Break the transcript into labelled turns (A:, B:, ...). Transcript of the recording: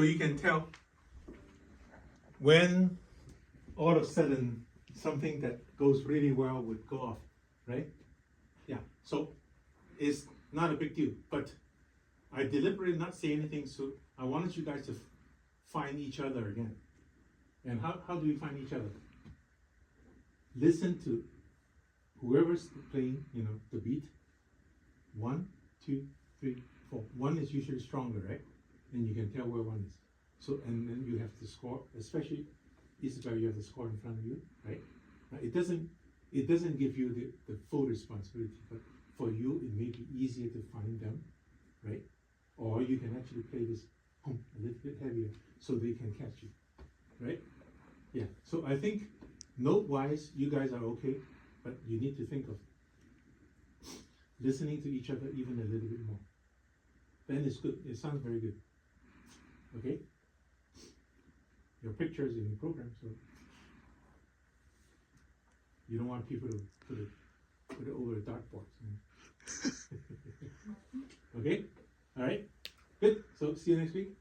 A: So you can tell when all of a sudden something that goes really well would go off, right? Yeah, so it's not a big deal, but I deliberately not say anything, so I wanted you guys to find each other again. And how do we find each other? Listen to whoever's playing, the beat. 1, 2, 3, 4. 1 is usually stronger, right? And you can tell where 1 is. So, and then you have to score, especially Isabel, you have to score in front of you, right? It doesn't give you the full responsibility, but for you, it may be easier to find them, right? Or you can actually play this a little bit heavier so they can catch you, right? Yeah, so I think note-wise, you guys are okay, but you need to think of listening to each other even a little bit more. Then it's good, it sounds very good, okay? Your picture is in the program, so you don't want people to put it over a dartboard. Okay? All right? Good. So see you next week.